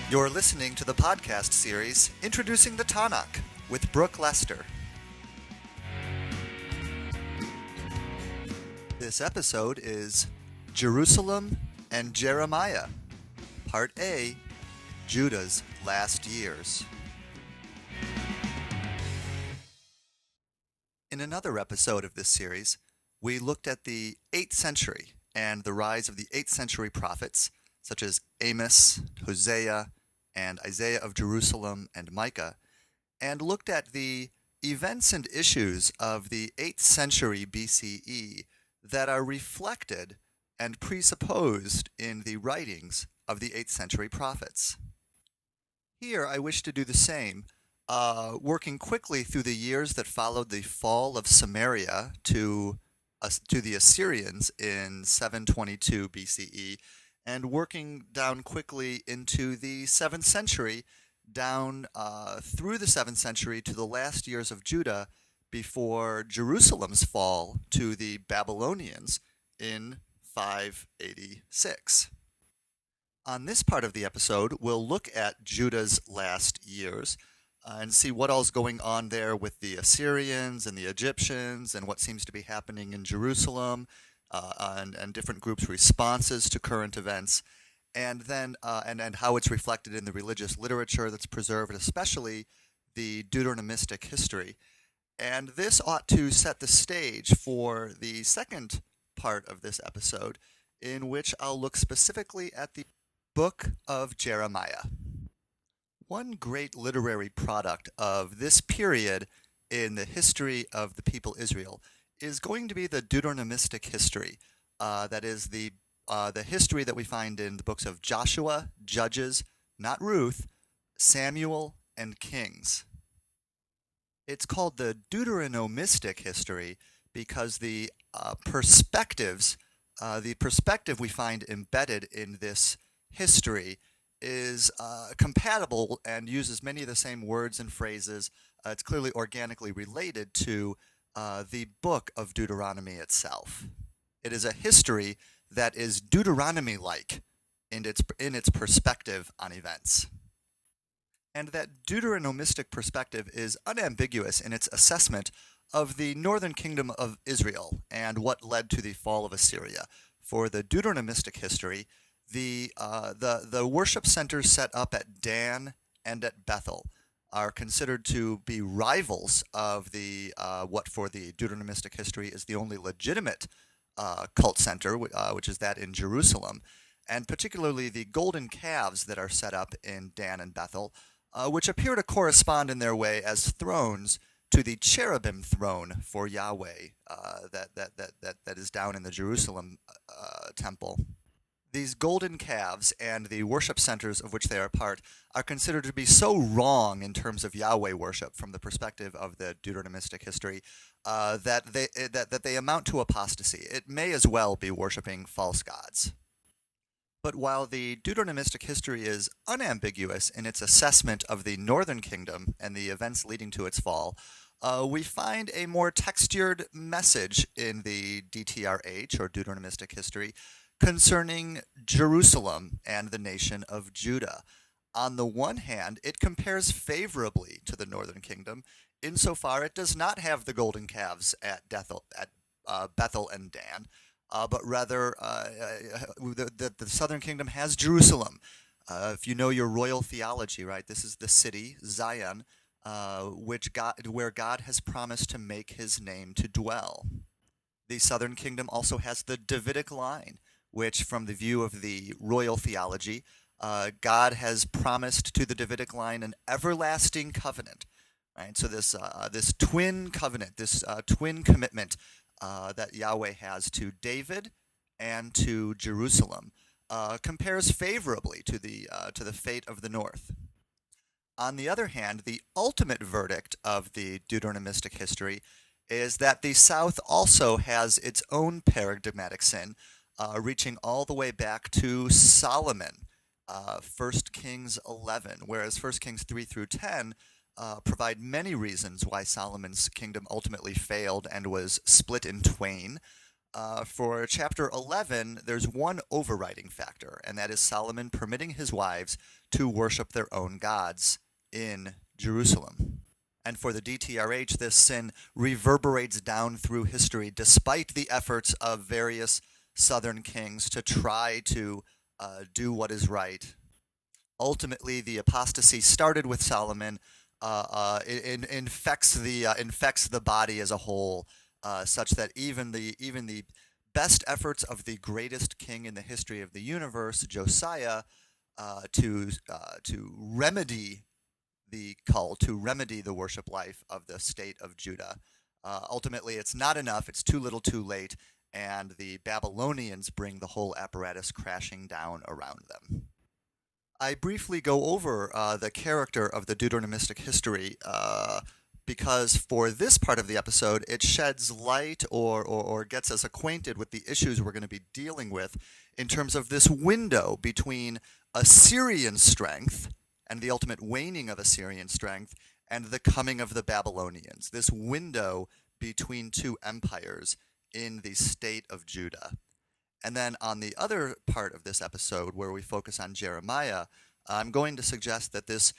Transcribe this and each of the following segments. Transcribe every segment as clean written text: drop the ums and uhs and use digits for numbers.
You're listening to the podcast series Introducing the Tanakh with Brooke Lester. This episode is Jerusalem and Jeremiah, Part A, Judah's Last Years. In another episode of this series, we looked at the 8th century and the rise of the 8th century prophets, such as Amos, Hosea, and Isaiah of Jerusalem and Micah, and looked at the events and issues of the 8th century BCE that are reflected and presupposed in the writings of the 8th century prophets. Here I wish to do the same, working quickly through the years that followed the fall of Samaria to the Assyrians in 722 BCE, and working down quickly into the 7th century, down through the 7th century to the last years of Judah before Jerusalem's fall to the Babylonians in 586. On this part of the episode, we'll look at Judah's last years and see what all's going on there with the Assyrians and the Egyptians and what seems to be happening in Jerusalem and different groups' responses to current events, and then and how it's reflected in the religious literature that's preserved, especially the Deuteronomistic history. And this ought to set the stage for the second part of this episode, in which I'll look specifically at the book of Jeremiah. One great literary product of this period in the history of the people Israel is going to be the Deuteronomistic history. That is the history that we find in the books of Joshua, Judges, not Ruth, Samuel, and Kings. It's called the Deuteronomistic history because the perspective we find embedded in this history is compatible and uses many of the same words and phrases. It's clearly organically related to the book of Deuteronomy itself. It is a history that is Deuteronomy-like in its perspective on events. And that Deuteronomistic perspective is unambiguous in its assessment of the northern kingdom of Israel and what led to the fall of Assyria. For the Deuteronomistic history, the worship centers set up at Dan and at Bethel are considered to be rivals of the what for the Deuteronomistic history is the only legitimate cult center, which is that in Jerusalem, and particularly the golden calves that are set up in Dan and Bethel, which appear to correspond in their way as thrones to the cherubim throne for Yahweh that is down in the Jerusalem temple. These golden calves and the worship centers of which they are part are considered to be so wrong in terms of Yahweh worship from the perspective of the Deuteronomistic history that they amount to apostasy. It may as well be worshiping false gods. But while the Deuteronomistic history is unambiguous in its assessment of the northern kingdom and the events leading to its fall, we find a more textured message in the DTRH, or Deuteronomistic history, concerning Jerusalem and the nation of Judah. On the one hand, it compares favorably to the northern kingdom, insofar it does not have the golden calves at Bethel and Dan, but rather the southern kingdom has Jerusalem. If you know your royal theology, right, this is the city, Zion, where God has promised to make his name to dwell. The southern kingdom also has the Davidic line, which, from the view of the royal theology, God has promised to the Davidic line an everlasting covenant. Right? So this twin covenant, this twin commitment that Yahweh has to David and to Jerusalem compares favorably to the fate of the north. On the other hand, the ultimate verdict of the Deuteronomistic history is that the south also has its own paradigmatic sin, reaching all the way back to Solomon, 1 Kings 11, whereas 1 Kings 3 through 10 provide many reasons why Solomon's kingdom ultimately failed and was split in twain. For chapter 11, there's one overriding factor, and that is Solomon permitting his wives to worship their own gods in Jerusalem. And for the DTRH, this sin reverberates down through history despite the efforts of various southern kings to try to do what is right. Ultimately, the apostasy started with Solomon. It infects the body as a whole, such that even the best efforts of the greatest king in the history of the universe, Josiah, to remedy the cult, to remedy the worship life of the state of Judah. Ultimately, it's not enough. It's too little, too late, and the Babylonians bring the whole apparatus crashing down around them. I briefly go over the character of the Deuteronomistic history because for this part of the episode, it sheds light or gets us acquainted with the issues we're going to be dealing with in terms of this window between Assyrian strength and the ultimate waning of Assyrian strength and the coming of the Babylonians, this window between two empires in the state of Judah. And then on the other part of this episode, where we focus on Jeremiah, I'm going to suggest that this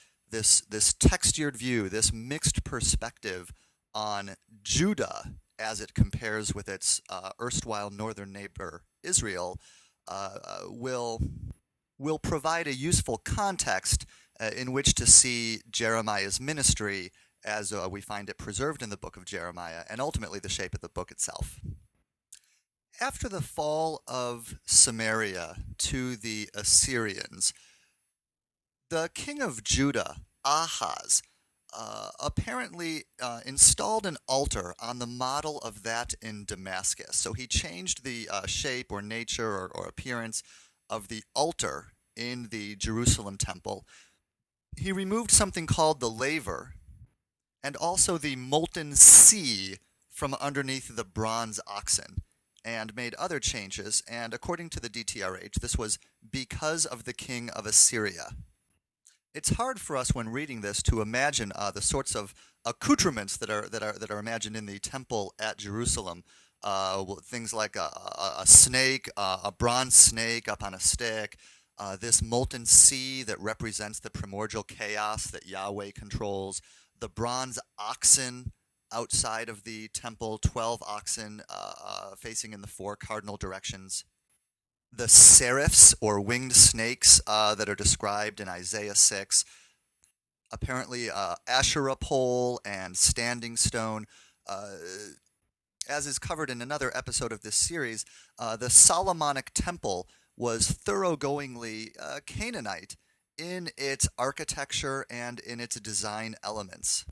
textured view, this mixed perspective on Judah as it compares with its erstwhile northern neighbor Israel, will provide a useful context in which to see Jeremiah's ministry as we find it preserved in the book of Jeremiah, and ultimately the shape of the book itself. After the fall of Samaria to the Assyrians, the king of Judah, Ahaz, apparently installed an altar on the model of that in Damascus. So he changed the shape or nature or appearance of the altar in the Jerusalem temple. He removed something called the laver and also the molten sea from underneath the bronze oxen, and made other changes, and according to the DTRH, this was because of the king of Assyria. It's hard for us when reading this to imagine the sorts of accoutrements that are imagined in the temple at Jerusalem. Things like a snake, a bronze snake up on a stick, this molten sea that represents the primordial chaos that Yahweh controls, the bronze oxen outside of the temple, 12 oxen facing in the 4 cardinal directions. The seraphs, or winged snakes, that are described in Isaiah 6. Apparently, Asherah pole and standing stone. As is covered in another episode of this series, the Solomonic temple was thoroughgoingly Canaanite in its architecture and in its design elements.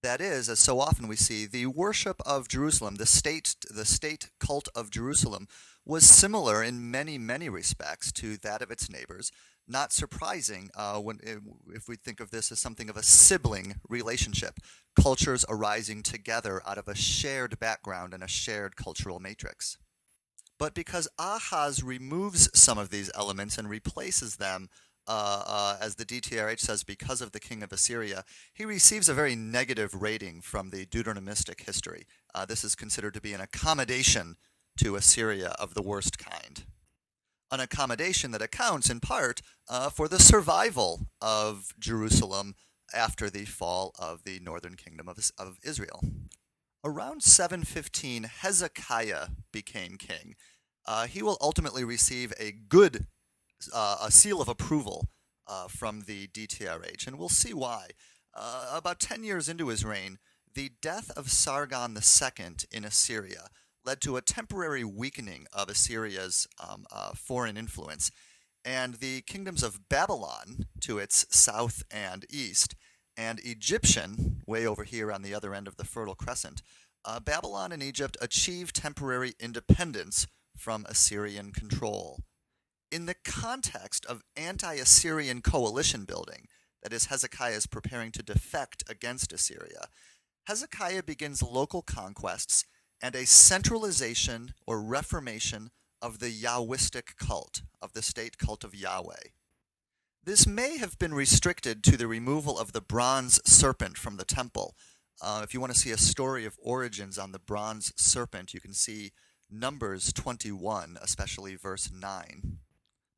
That is, as so often we see, the worship of Jerusalem, the state cult of Jerusalem, was similar in many, many respects to that of its neighbors. Not surprising if we think of this as something of a sibling relationship, cultures arising together out of a shared background and a shared cultural matrix. But because Ahaz removes some of these elements and replaces them, as the DTRH says, because of the king of Assyria, he receives a very negative rating from the Deuteronomistic history. This is considered to be an accommodation to Assyria of the worst kind. An accommodation that accounts in part for the survival of Jerusalem after the fall of the northern kingdom of Israel. Around 715, Hezekiah became king. He will ultimately receive a seal of approval from the DTRH, and we'll see why. About 10 years into his reign, the death of Sargon II in Assyria led to a temporary weakening of Assyria's foreign influence, and the kingdoms of Babylon to its south and east, and Egyptian, way over here on the other end of the Fertile Crescent, Babylon and Egypt achieved temporary independence from Assyrian control. In the context of anti-Assyrian coalition building, that is, Hezekiah is preparing to defect against Assyria, Hezekiah begins local conquests and a centralization or reformation of the Yahwistic cult, of the state cult of Yahweh. This may have been restricted to the removal of the bronze serpent from the temple. If you want to see a story of origins on the bronze serpent, you can see Numbers 21, especially verse 9.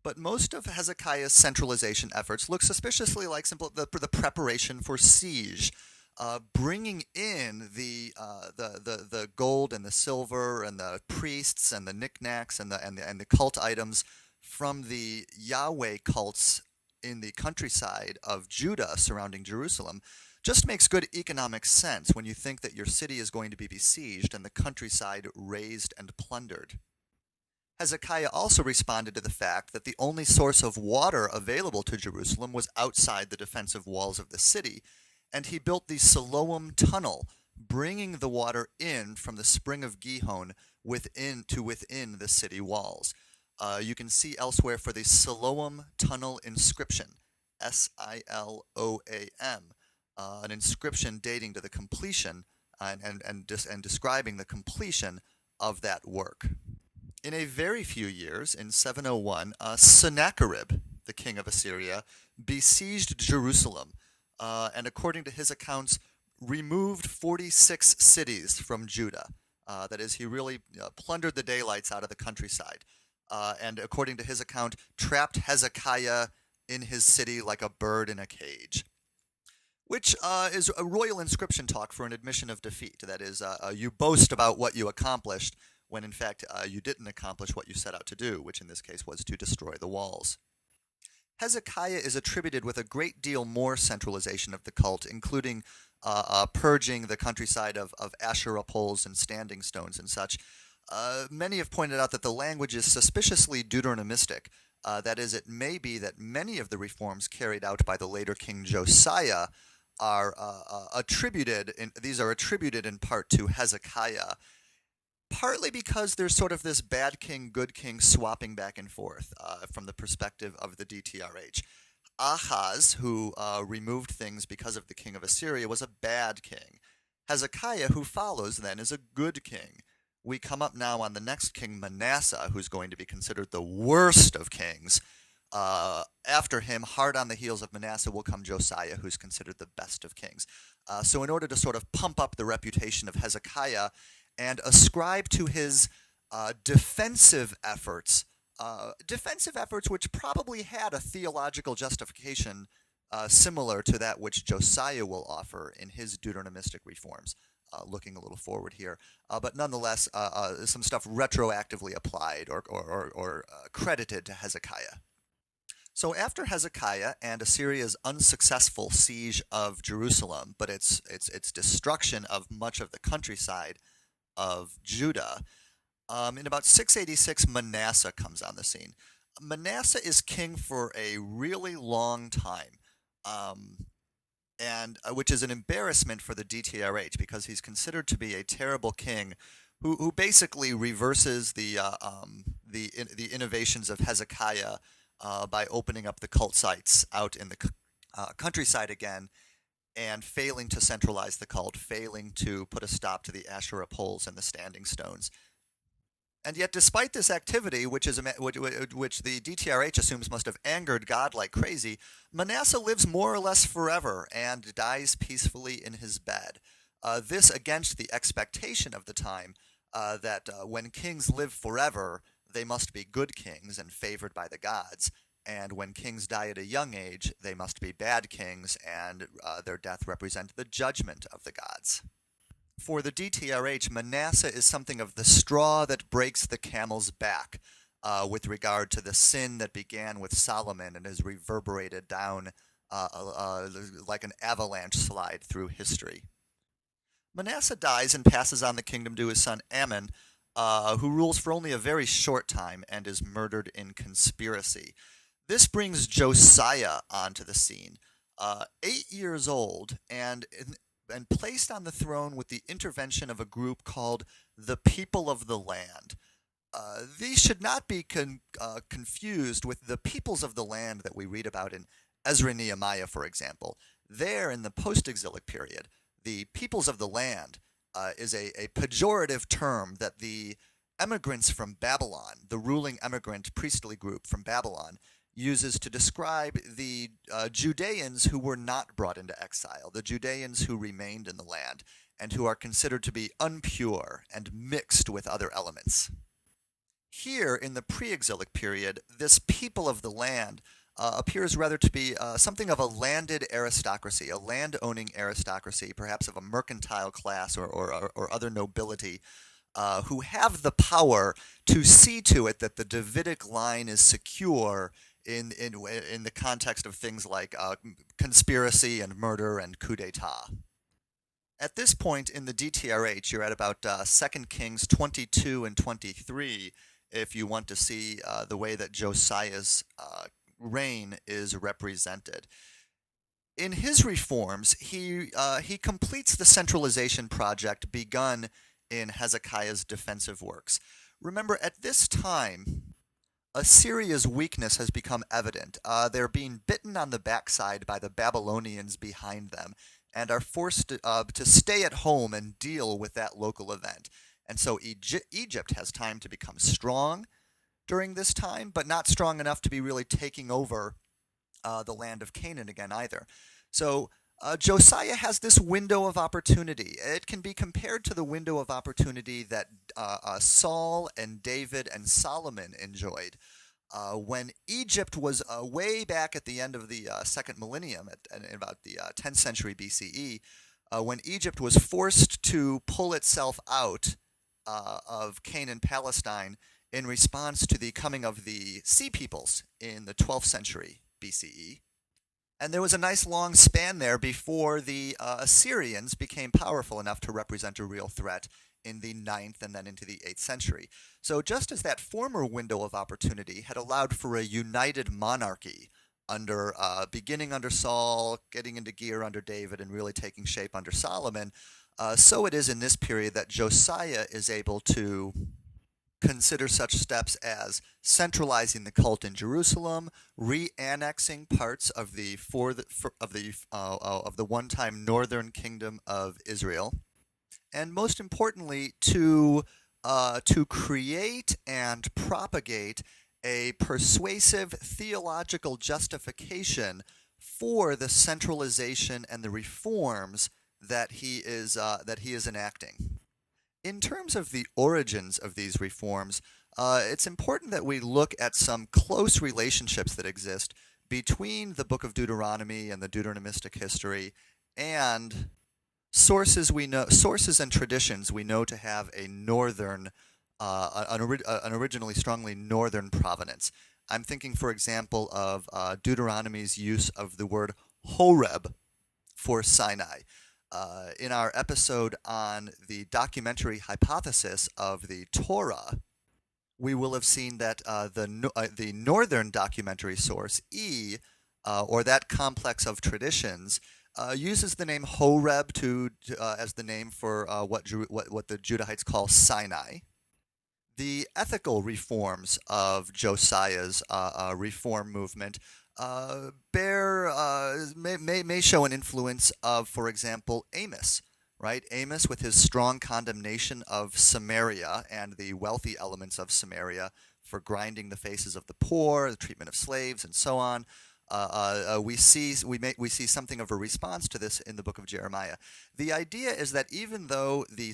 But most of Hezekiah's centralization efforts look suspiciously like the preparation for siege, bringing in the gold and the silver and the priests and the knickknacks and the cult items from the Yahweh cults in the countryside of Judah surrounding Jerusalem. Just makes good economic sense when you think that your city is going to be besieged and the countryside razed and plundered. Hezekiah also responded to the fact that the only source of water available to Jerusalem was outside the defensive walls of the city, and he built the Siloam Tunnel, bringing the water in from the spring of Gihon within the city walls. You can see elsewhere for the Siloam Tunnel inscription, Siloam, an inscription dating to the completion and describing the completion of that work. In a very few years, in 701, Sennacherib, the king of Assyria, besieged Jerusalem, and according to his accounts, removed 46 cities from Judah. That is, he really plundered the daylights out of the countryside. And according to his account, trapped Hezekiah in his city like a bird in a cage. Which is a royal inscription talk for an admission of defeat. That is, you boast about what you accomplished, when in fact you didn't accomplish what you set out to do, which in this case was to destroy the walls. Hezekiah is attributed with a great deal more centralization of the cult, including purging the countryside of Asherah poles and standing stones and such. Many have pointed out that the language is suspiciously Deuteronomistic. That is, it may be that many of the reforms carried out by the later King Josiah are attributed in part to Hezekiah, partly because there's sort of this bad king, good king swapping back and forth from the perspective of the DTRH. Ahaz, who removed things because of the king of Assyria, was a bad king. Hezekiah, who follows then, is a good king. We come up now on the next king, Manasseh, who's going to be considered the worst of kings. After him, hard on the heels of Manasseh, will come Josiah, who's considered the best of kings. So in order to sort of pump up the reputation of Hezekiah and ascribe to his defensive efforts which probably had a theological justification similar to that which Josiah will offer in his Deuteronomistic reforms. Looking a little forward here, but nonetheless, some stuff retroactively applied or credited to Hezekiah. So after Hezekiah and Assyria's unsuccessful siege of Jerusalem, but its destruction of much of the countryside of Judah, in about 686, Manasseh comes on the scene. Manasseh is king for a really long time. And which is an embarrassment for the DTRH because he's considered to be a terrible king who basically reverses the innovations of Hezekiah by opening up the cult sites out in the countryside again and failing to centralize the cult, failing to put a stop to the Asherah poles and the standing stones. And yet, despite this activity, which the DTRH assumes must have angered God like crazy, Manasseh lives more or less forever and dies peacefully in his bed. This against the expectation of the time that when kings live forever, they must be good kings and favored by the gods. And when kings die at a young age, they must be bad kings, and their death represent the judgment of the gods. For the DTRH, Manasseh is something of the straw that breaks the camel's back with regard to the sin that began with Solomon and has reverberated down like an avalanche slide through history. Manasseh dies and passes on the kingdom to his son Ammon, who rules for only a very short time and is murdered in conspiracy. This brings Josiah onto the scene, 8 years old, and placed on the throne with the intervention of a group called the People of the Land. These should not be confused with the peoples of the land that we read about in Ezra and Nehemiah, for example. There, in the post-exilic period, the peoples of the land is a pejorative term that the emigrants from Babylon, the ruling emigrant priestly group from Babylon, uses to describe the Judeans who were not brought into exile, the Judeans who remained in the land. and who are considered to be impure and mixed with other elements. Here, in the pre-exilic period, this people of the land appears rather to be something of a landed aristocracy, a land-owning aristocracy, perhaps of a mercantile class or other nobility, who have the power to see to it that the Davidic line is secure in the context of things like conspiracy and murder and coup d'etat. At this point in the DTRH, you're at about 2 Kings 22 and 23, if you want to see the way that Josiah's reign is represented. In his reforms, he completes the centralization project begun in Hezekiah's defensive works. Remember, at this time, Assyria's weakness has become evident. They're being bitten on the backside by the Babylonians behind them and are forced to stay at home and deal with that local event. And so Egypt has time to become strong during this time, but not strong enough to be really taking over the land of Canaan again either. So Josiah has this window of opportunity. It can be compared to the window of opportunity that Saul and David and Solomon enjoyed when Egypt was way back at the end of the second millennium, at about the 10th century BCE, when Egypt was forced to pull itself out of Canaan, Palestine, in response to the coming of the Sea Peoples in the 12th century BCE. And there was a nice long span there before the Assyrians became powerful enough to represent a real threat in the 9th and then into the 8th century. So just as that former window of opportunity had allowed for a united monarchy under beginning under Saul, getting into gear under David, and really taking shape under Solomon, so it is in this period that Josiah is able to consider such steps as centralizing the cult in Jerusalem, re-annexing parts of the one-time northern kingdom of Israel, and most importantly, to create and propagate a persuasive theological justification for the centralization and the reforms that he is enacting. In terms of the origins of these reforms, it's important that we look at some close relationships that exist between the book of Deuteronomy and the Deuteronomistic history and sources and traditions we know to have a northern, an originally strongly northern provenance. I'm thinking, for example, of Deuteronomy's use of the word Horeb for Sinai. In our episode on the documentary hypothesis of the Torah, we will have seen that the northern documentary source, or that complex of traditions, uses the name Horeb as the name for what the Judahites call Sinai. The ethical reforms of Josiah's reform movement may show an influence of, for example, Amos, right? Amos, with his strong condemnation of Samaria and the wealthy elements of Samaria for grinding the faces of the poor, the treatment of slaves, and so on. We see something of a response to this in the book of Jeremiah. The idea is that even though the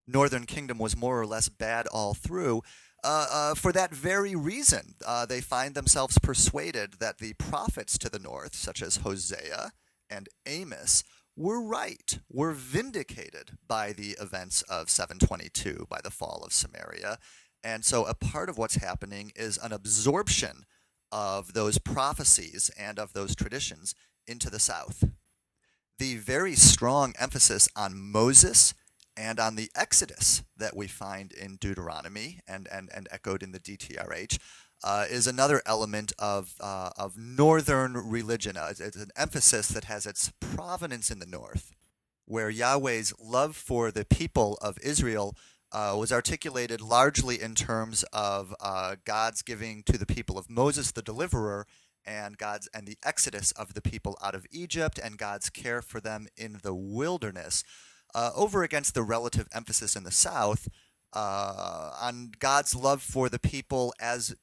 northern kingdom was more or less bad all through, for that very reason, they find themselves persuaded that the prophets to the north, such as Hosea and Amos, were right, were vindicated by the events of 722, by the fall of Samaria. And so a part of what's happening is an absorption of those prophecies and of those traditions into the south. The very strong emphasis on Moses and on the Exodus that we find in Deuteronomy and echoed in the DTRH is another element of northern religion. It's an emphasis that has its provenance in the north, where Yahweh's love for the people of Israel was articulated largely in terms of God's giving to the people of Moses the deliverer, and the exodus of the people out of Egypt, and God's care for them in the wilderness, over against the relative emphasis in the south on God's love for the people as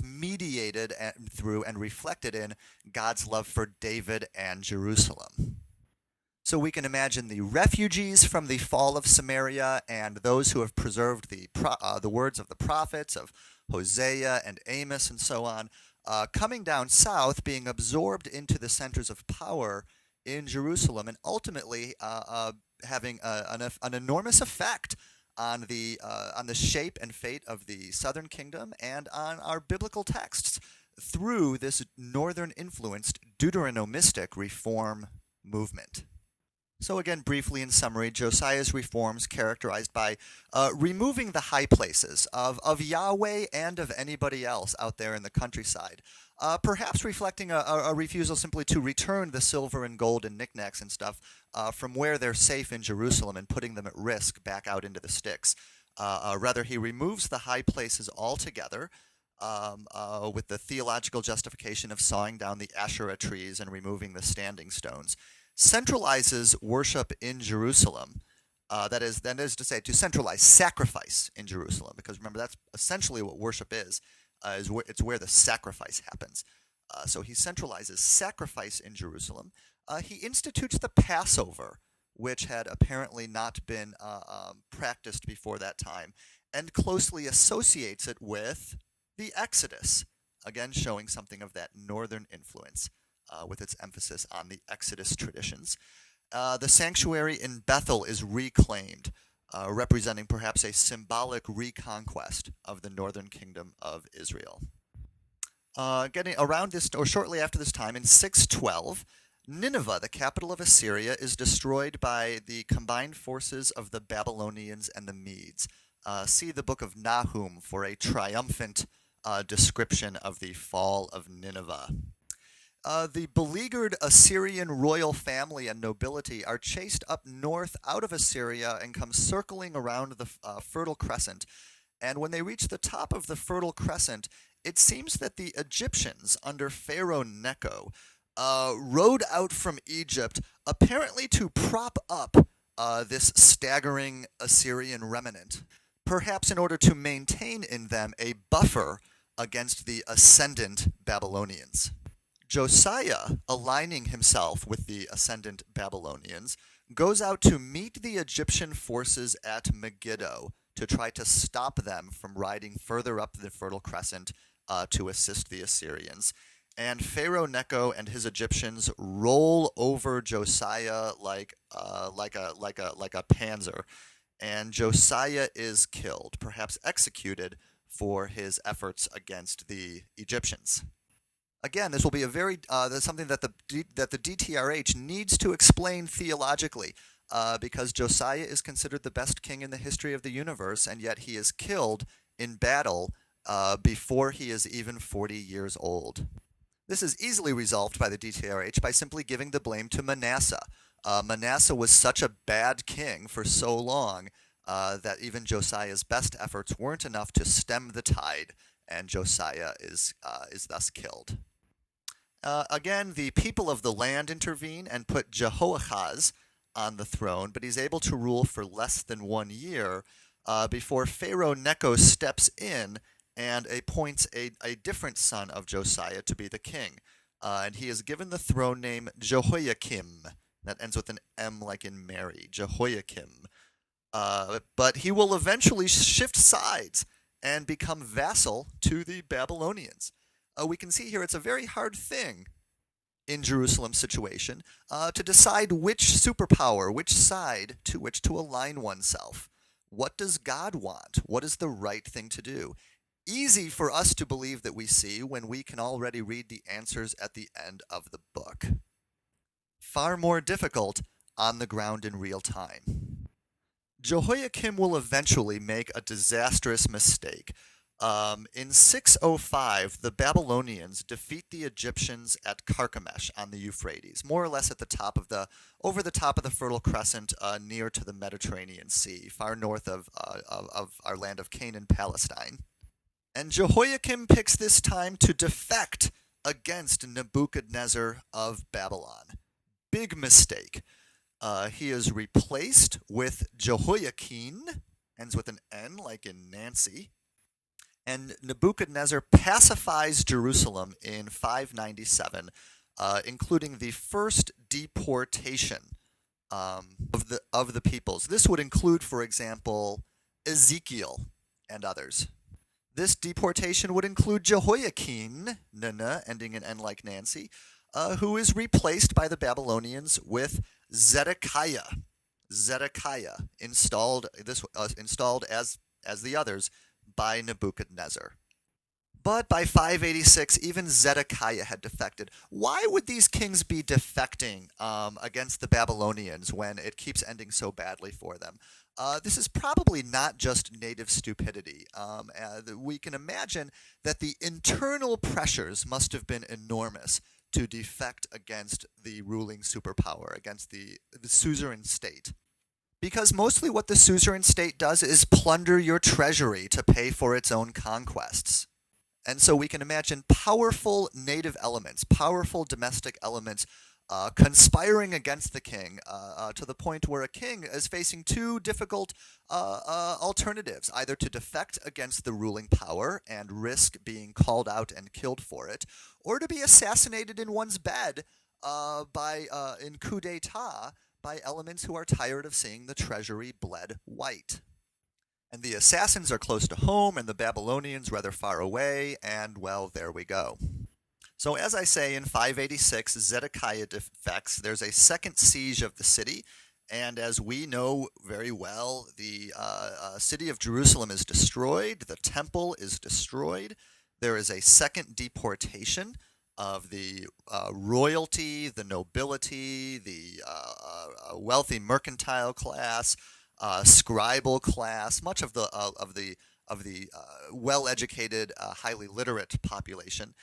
mediated through and reflected in God's love for David and Jerusalem. So we can imagine the refugees from the fall of Samaria and those who have preserved the words of the prophets of Hosea and Amos and so on, coming down south, being absorbed into the centers of power in Jerusalem, and ultimately having an enormous effect on the shape and fate of the southern kingdom and on our biblical texts through this northern influenced Deuteronomistic reform movement. So again, briefly in summary, Josiah's reforms characterized by removing the high places of Yahweh and of anybody else out there in the countryside, perhaps reflecting a refusal simply to return the silver and gold and knickknacks and stuff from where they're safe in Jerusalem and putting them at risk back out into the sticks. Rather, he removes the high places altogether, with the theological justification of sawing down the Asherah trees and removing the standing stones, centralizes worship in Jerusalem. That is to say, to centralize sacrifice in Jerusalem, because remember, that's essentially what worship is it's where the sacrifice happens. So he centralizes sacrifice in Jerusalem. He institutes the Passover, which had apparently not been practiced before that time, and closely associates it with the Exodus, again showing something of that northern influence, with its emphasis on the Exodus traditions. The sanctuary in Bethel is reclaimed, representing perhaps a symbolic reconquest of the northern kingdom of Israel. Getting around this, or shortly after this time, in 612, Nineveh, the capital of Assyria, is destroyed by the combined forces of the Babylonians and the Medes. See the book of Nahum for a triumphant description of the fall of Nineveh. The beleaguered Assyrian royal family and nobility are chased up north out of Assyria and come circling around the Fertile Crescent. And when they reach the top of the Fertile Crescent, it seems that the Egyptians under Pharaoh Necho rode out from Egypt apparently to prop up this staggering Assyrian remnant, perhaps in order to maintain in them a buffer against the ascendant Babylonians. Josiah, aligning himself with the ascendant Babylonians, goes out to meet the Egyptian forces at Megiddo to try to stop them from riding further up the Fertile Crescent to assist the Assyrians. And Pharaoh Necho and his Egyptians roll over Josiah like a panzer, and Josiah is killed, perhaps executed for his efforts against the Egyptians. Again, this will be something that the DTRH needs to explain theologically, because Josiah is considered the best king in the history of the universe, and yet he is killed in battle before he is even 40 years old. This is easily resolved by the DTRH by simply giving the blame to Manasseh. Manasseh was such a bad king for so long that even Josiah's best efforts weren't enough to stem the tide, and Josiah is thus killed. Again, the people of the land intervene and put JOSIAH'S on the throne, but he's able to rule for less than 1 year before Pharaoh Necho steps in and appoints a different son of Josiah to be the king. And he is given the throne name Jehoiakim. That ends with an M like in Mary, Jehoiakim. But he will eventually shift sides and become vassal to the Babylonians. We can see here it's a very hard thing in Jerusalem's situation to decide which superpower, which side to which to align oneself. What does God want? What is the right thing to do? Easy for us to believe that we see when we can already read the answers at the end of the book. Far more difficult on the ground in real time. Jehoiakim will eventually make a disastrous mistake. In 605, the Babylonians defeat the Egyptians at Carchemish on the Euphrates, more or less at over the top of the Fertile Crescent, near to the Mediterranean Sea, far north of our land of Canaan, Palestine. And Jehoiakim picks this time to defect against Nebuchadnezzar of Babylon. Big mistake. He is replaced with Jehoiakin, ends with an N like in Nancy, and Nebuchadnezzar pacifies Jerusalem in 597, including the first deportation of the peoples. This would include, for example, Ezekiel and others. This deportation would include Jehoiakim, ending in N like Nancy, who is replaced by the Babylonians with Zedekiah. Zedekiah, installed as the others by Nebuchadnezzar. But by 586, even Zedekiah had defected. Why would these kings be defecting against the Babylonians when it keeps ending so badly for them? This is probably not just native stupidity. We can imagine that the internal pressures must have been enormous to defect against the ruling superpower, against the suzerain state. Because mostly what the suzerain state does is plunder your treasury to pay for its own conquests. And so we can imagine powerful native elements, powerful domestic elements conspiring against the king to the point where a king is facing two difficult alternatives, either to defect against the ruling power and risk being called out and killed for it, or to be assassinated in one's bed in coup d'etat by elements who are tired of seeing the treasury bled white. And the assassins are close to home, and the Babylonians rather far away, and, well, there we go. So as I say, in 586, Zedekiah defects. There's a second siege of the city, and as we know very well, the city of Jerusalem is destroyed, the temple is destroyed. There is a second deportation of the royalty, the nobility, the wealthy mercantile class, scribal class, much of the well-educated, highly literate population.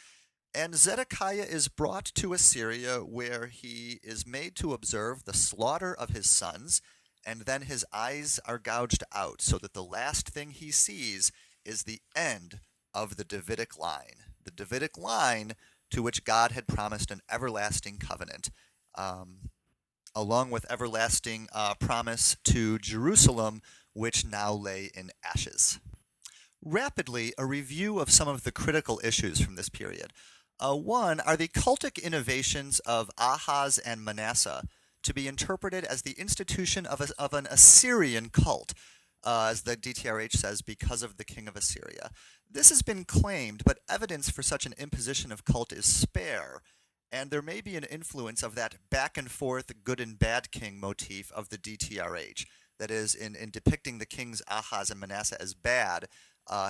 And Zedekiah is brought to Assyria, where he is made to observe the slaughter of his sons, and then his eyes are gouged out, so that the last thing he sees is the end of the Davidic line. The Davidic line to which God had promised an everlasting covenant, along with everlasting promise to Jerusalem, which now lay in ashes. Rapidly, a review of some of the critical issues from this period. One are the cultic innovations of Ahaz and Manasseh to be interpreted as the institution of an Assyrian cult, as the DTRH says, because of the king of Assyria. This has been claimed, but evidence for such an imposition of cult is spare, and there may be an influence of that back and forth good and bad king motif of the DTRH. That is, in depicting the kings Ahaz and Manasseh as bad,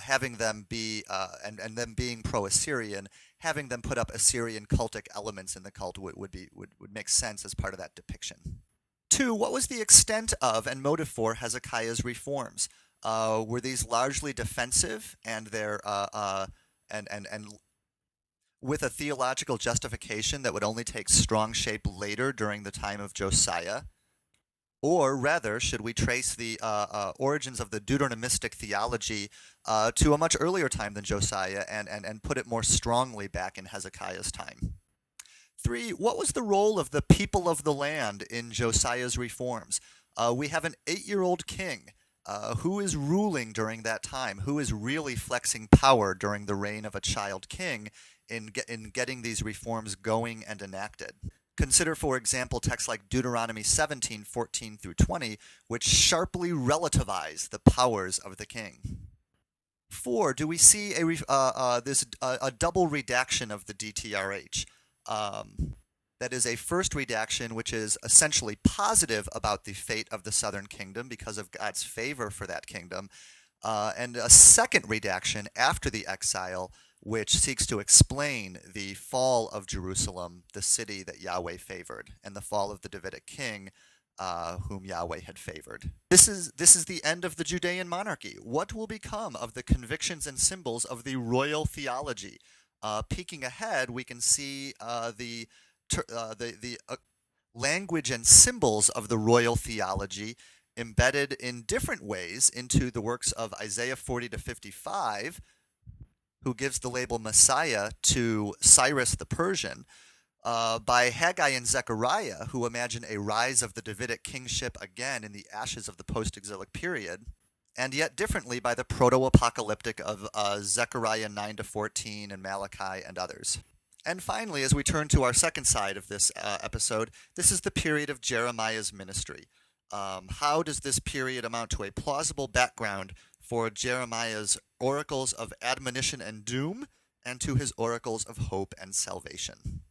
having them be, and them being pro-Assyrian, having them put up Assyrian cultic elements in the cult would make sense as part of that depiction. Two, what was the extent of and motive for Hezekiah's reforms? Were these largely defensive and with a theological justification that would only take strong shape later during the time of Josiah? Or rather, should we trace the origins of the Deuteronomistic theology to a much earlier time than Josiah and put it more strongly back in Hezekiah's time? Three, what was the role of the people of the land in Josiah's reforms? We have an 8-year-old king. Who is ruling during that time? Who is really flexing power during the reign of a child king in getting these reforms going and enacted? Consider, for example, texts like Deuteronomy 17, 14 through 20, which sharply relativize the powers of the king. 4, do we see a double redaction of the DTRH? That is a first redaction which is essentially positive about the fate of the southern kingdom because of God's favor for that kingdom, and a second redaction after the exile which seeks to explain the fall of Jerusalem, the city that Yahweh favored, and the fall of the Davidic king whom Yahweh had favored. This is the end of the Judean monarchy. What will become of the convictions and symbols of the royal theology? Peeking ahead, we can see the language and symbols of the royal theology embedded in different ways into the works of Isaiah 40 to 55, who gives the label Messiah to Cyrus the Persian, by Haggai and Zechariah, who imagine a rise of the Davidic kingship again in the ashes of the post-exilic period, and yet differently by the proto-apocalyptic of Zechariah 9 to 14 and Malachi and others. And finally, as we turn to our second side of this episode, this is the period of Jeremiah's ministry. How does this period amount to a plausible background for Jeremiah's oracles of admonition and doom, and to his oracles of hope and salvation?